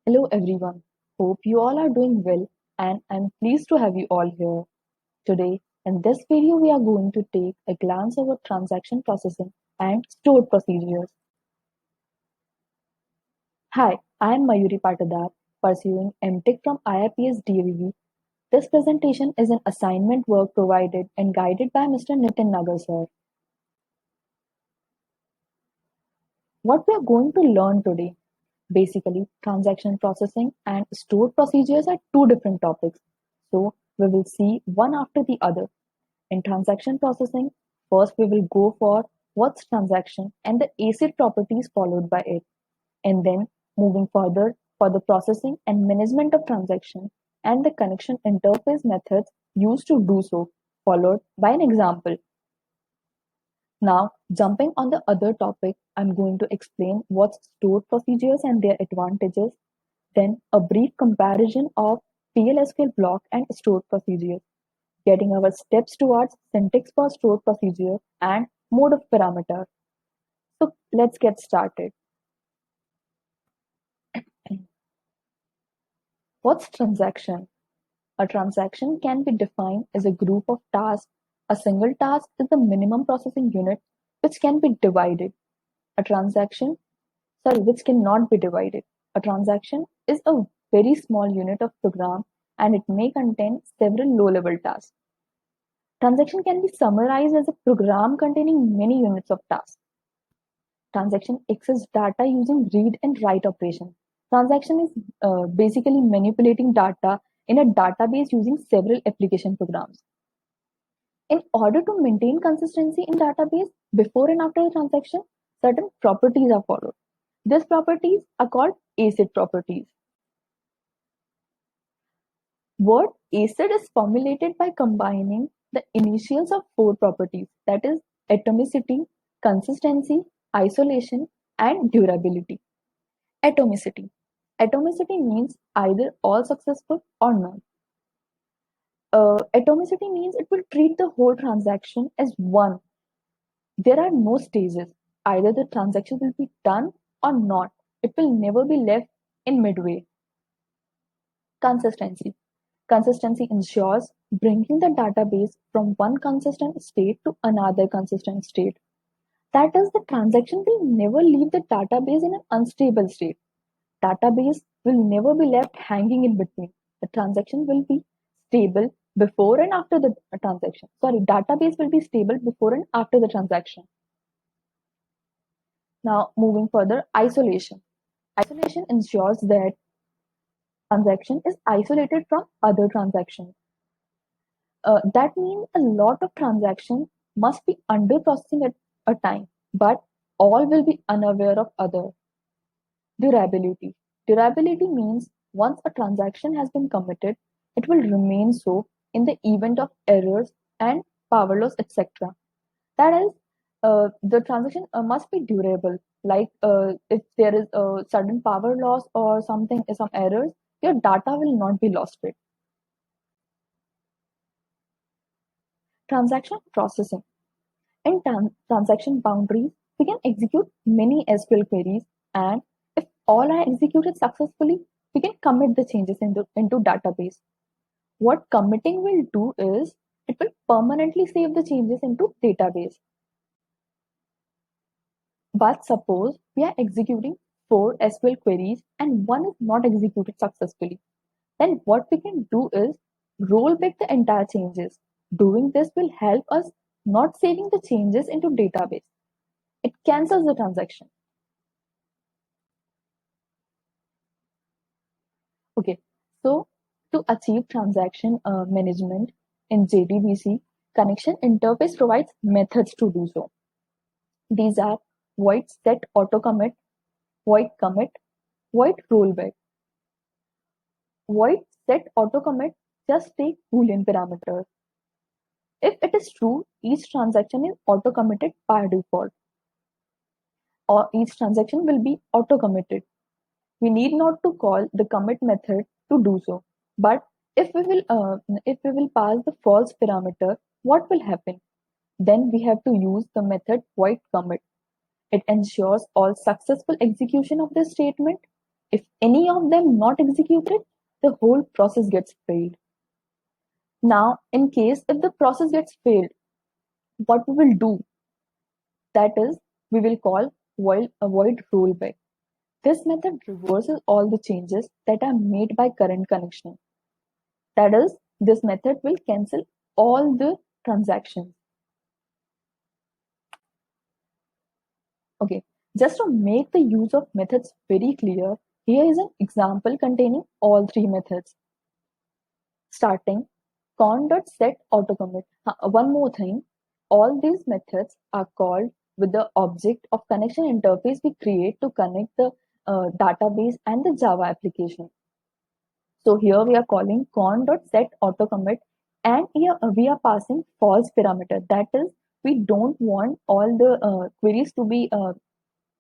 Hello everyone. Hope you all are doing well and I'm pleased to have you all here. Today, in this video, we are going to take a glance over transaction processing and stored procedures. Hi, I am Mayuri Patadar, pursuing MTech from IIPS DAVV. This presentation is an assignment work provided and guided by Mr. Nitin Nagar sir. What we are going to learn today. Basically, transaction processing and stored procedures are two different topics. So we will see one after the other. In transaction processing, first we will go for what's transaction and the ACID properties followed by it. And then moving further for the processing and management of transaction and the connection interface methods used to do so, followed by an example. Now, jumping on the other topic, I'm going to explain what's stored procedures and their advantages, then a brief comparison of PLSQL block and stored procedures, getting our steps towards syntax for stored procedure and mode of parameter. So let's get started. What's transaction? A transaction can be defined as a group of tasks. A single task is the minimum processing unit which can be divided. A transaction which cannot be divided. A transaction is a very small unit of program and it may contain several low-level tasks. Transaction can be summarized as a program containing many units of tasks. Transaction access data using read and write operation. Transaction is basically manipulating data in a database using several application programs. In order to maintain consistency in database before and after the transaction, certain properties are followed. These properties are called ACID properties. Word ACID is formulated by combining the initials of four properties, that is atomicity, consistency, isolation, and durability. Atomicity. Atomicity means either all successful or none. Atomicity means it will treat the whole transaction as one. There are no stages. Either the transaction will be done or not. It will never be left in midway. Consistency. Consistency ensures bringing the database from one consistent state to another consistent state. That is, the transaction will never leave the database in an unstable state. Database will never be left hanging in between. The transaction will be stable before and after the transaction. Database will be stable before and after the transaction. Now, moving further, isolation. Isolation ensures that transaction is isolated from other transactions. That means a lot of transactions must be under processing at a time, but all will be unaware of other. Durability. Durability means once a transaction has been committed, it will remain so in the event of errors and power loss, etc. That is, the transaction must be durable. Like if there is a sudden power loss or something, some errors, your data will not be lost with. Transaction processing. In transaction boundaries, we can execute many SQL queries, and if all are executed successfully, we can commit the changes into database. What committing will do is it will permanently save the changes into database. But suppose we are executing 4 SQL queries and one is not executed successfully. Then what we can do is roll back the entire changes. Doing this will help us not saving the changes into database. It cancels the transaction. Okay, so to achieve transaction management in JDBC, connection interface provides methods to do so. These are void set auto commit, void commit, void rollback. Void set auto commit just take Boolean parameters. If it is true, each transaction is auto committed by default, or each transaction will be auto committed. We need not to call the commit method to do so. But if we will pass the false parameter, what will happen? Then we have to use the method void commit. It ensures all successful execution of this statement. If any of them not executed, the whole process gets failed. Now, in case if the process gets failed, what we will do, that is, we will call void rollback. This method reverses all the changes that are made by current connection. That is, this method will cancel all the transactions. Okay, just to make the use of methods very clear, here is an example containing all three methods. Starting con.set autocommit. One more thing, all these methods are called with the object of connection interface we create to connect the database and the Java application. So here we are calling con.set autocommit, and here we are passing false parameter. That is, we don't want all the queries to be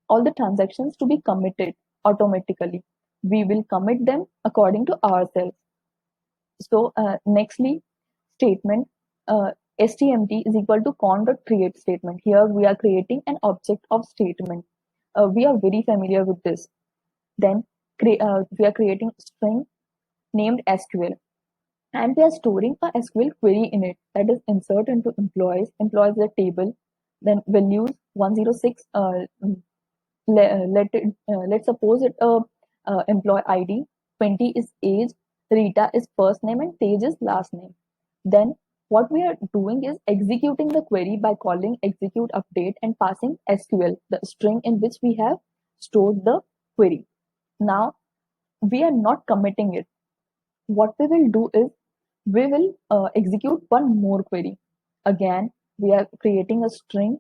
all the transactions to be committed automatically. We will commit them according to ourselves. So nextly, statement stmt is equal to con.create statement. Here we are creating an object of statement. We are very familiar with this. Then we are creating string named SQL, and we are storing a SQL query in it, that is insert into employees. Employees is a table. Then values 106. Let's suppose it employee ID. 20 is age. Rita is first name and Tej is last name. Then what we are doing is executing the query by calling execute update and passing SQL, the string in which we have stored the query. Now we are not committing it. What we will do is we will execute one more query. Again, we are creating a string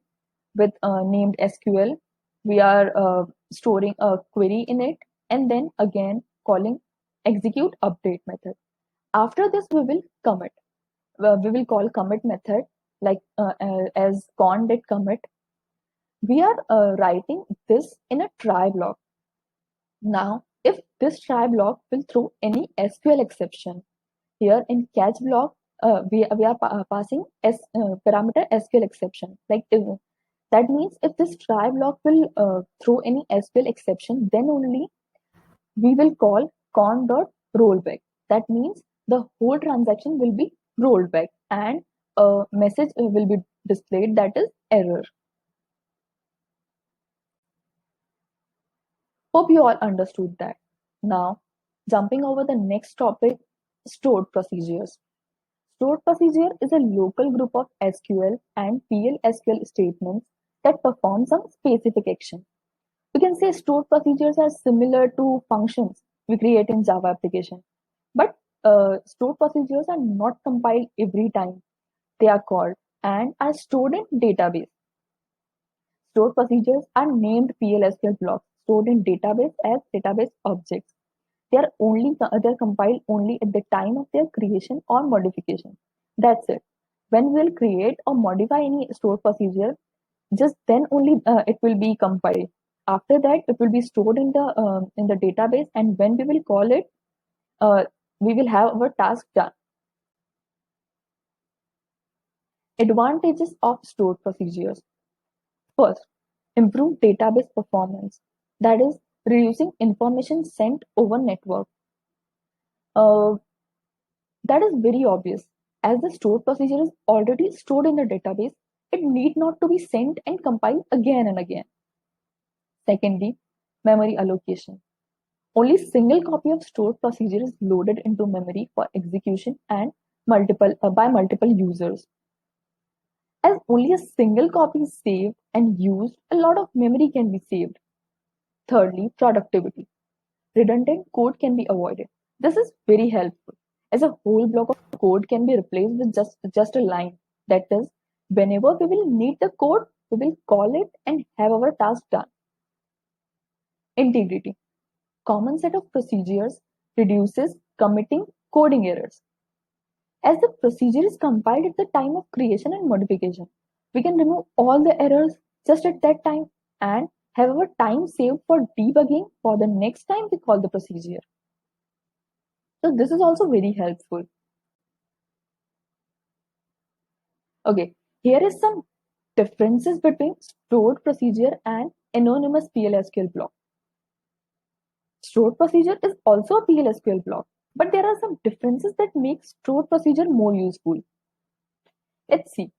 with named SQL. We are storing a query in it, and then again calling execute update method. After this, we will commit. We will call commit method like as con.commit. We are writing this in a try block. Now, if this try block will throw any SQL exception, here in catch block, we are passing parameter SQL exception. Like that means if this try block will throw any SQL exception, then only we will call con.rollback. That means the whole transaction will be rolled back and a message will be displayed, that is error. Hope you all understood that. Now, jumping over the next topic, stored procedures. Stored procedure is a local group of SQL and PL/SQL statements that perform some specific action. We can say stored procedures are similar to functions we create in Java application, but stored procedures are not compiled every time they are called and are stored in database. Stored procedures are named PL/SQL blocks stored in database as database objects. They're compiled only at the time of their creation or modification. That's it. When we'll create or modify any stored procedure, just then only it will be compiled. After that, it will be stored in the database, and when we will call it, we will have our task done. Advantages of stored procedures. First, improve database performance. That is, reducing information sent over network. Uh, that is very obvious. As the stored procedure is already stored in the database, it need not to be sent and compiled again and again. Secondly, memory allocation. Only single copy of stored procedure is loaded into memory for execution and by multiple users. As only a single copy is saved and used, a lot of memory can be saved. Thirdly, productivity. Redundant code can be avoided. This is very helpful, as a whole block of code can be replaced with just a line. That is, whenever we will need the code, we will call it and have our task done. Integrity. Common set of procedures reduces committing coding errors. As the procedure is compiled at the time of creation and modification, we can remove all the errors just at that time and have our time saved for debugging for the next time we call the procedure. So this is also very helpful. Okay, here is some differences between stored procedure and anonymous PL/SQL block. Stored procedure is also a PL/SQL block, but there are some differences that make stored procedure more useful. Let's see.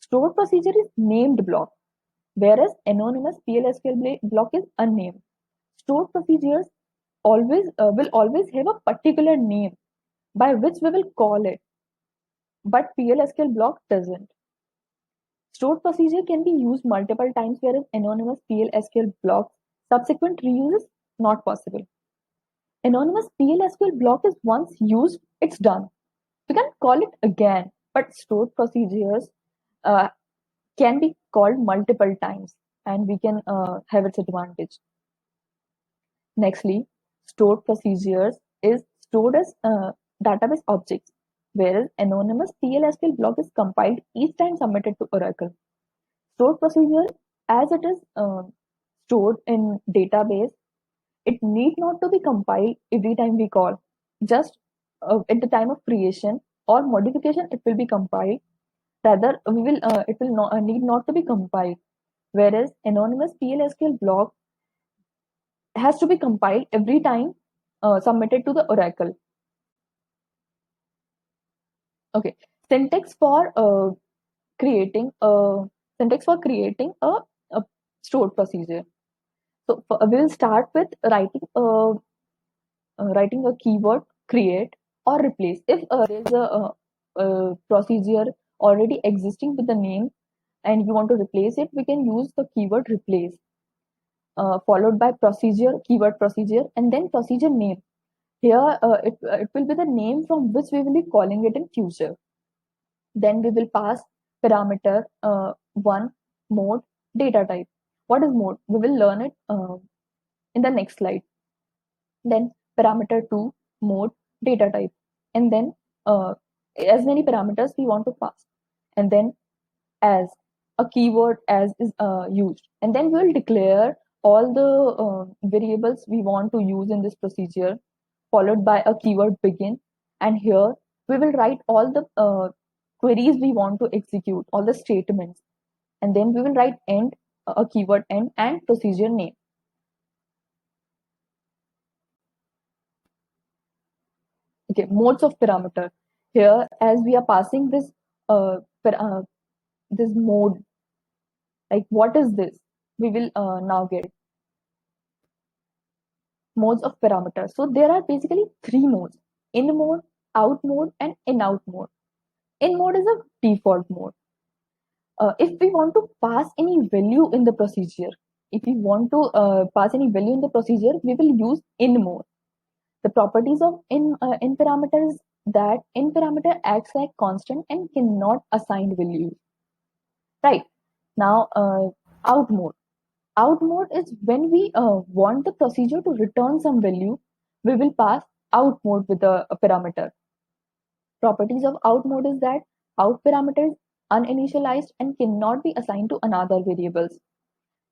Stored procedure is named block, whereas anonymous PL/SQL block is unnamed. Stored procedures always will always have a particular name by which we will call it, but PL/SQL block doesn't. Stored procedure can be used multiple times, whereas anonymous PL/SQL blocks subsequent reuse is not possible. Anonymous PL/SQL block is once used, it's done. We can call it again, but stored procedures uh, can be called multiple times, and we can have its advantage. Nextly, stored procedures is stored as database objects, whereas anonymous PL/SQL block is compiled each time submitted to Oracle. Stored procedure, as it is stored in database, it need not to be compiled every time we call. Just at the time of creation or modification, it will be compiled. Rather, it will not, need not to be compiled. Whereas anonymous PL/SQL block has to be compiled every time submitted to the Oracle. Okay, syntax for creating a a stored procedure. So we'll start with writing a keyword create or replace. If there's a procedure already existing with the name and you want to replace it, we can use the keyword replace, followed by procedure, keyword procedure, and then procedure name. Here, it will be the name from which we will be calling it in future. Then we will pass parameter 1, mode, data type. What is mode? We will learn it in the next slide. Then parameter 2, mode, data type, and then as many parameters we want to pass, and then as a keyword as is used, and then we will declare all the variables we want to use in this procedure, followed by a keyword begin, and here we will write all the queries we want to execute, all the statements, and then we will write end, a keyword end, and procedure name. Okay, modes of parameter. Here, as we are passing this this mode, like what is this? We will now get modes of parameter. So there are basically three modes: in mode, out mode, and in out mode. In mode is a default mode. If we want to pass any value in the procedure, if we want to pass any value in the procedure, we will use in mode. The properties of in parameter is that in parameter acts like constant and cannot assign values. Right. Now, out mode. Out mode is when we want the procedure to return some value, we will pass out mode with a parameter. Properties of out mode is that out parameter is uninitialized and cannot be assigned to another variables.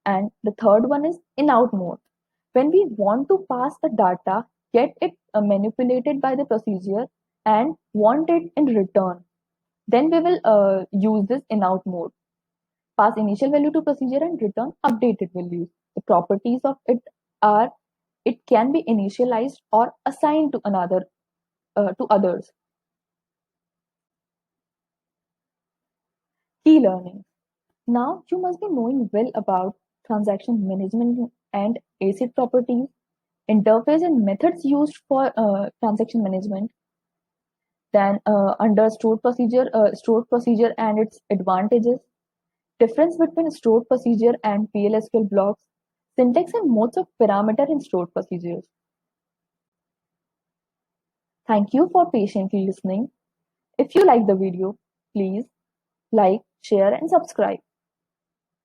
And the third one is in out mode. When we want to pass the data, get it manipulated by the procedure and want it in return, then we will use this in out mode. Pass initial value to procedure and return updated values. The properties of it are it can be initialized or assigned to another to others. Key learning. Now you must be knowing well about transaction management and ACID properties, interface and methods used for transaction management. Then under stored procedure and its advantages, difference between stored procedure and PL/SQL blocks, syntax and modes of parameter in stored procedures. Thank you for patiently listening. If you like the video, please like, share, and subscribe.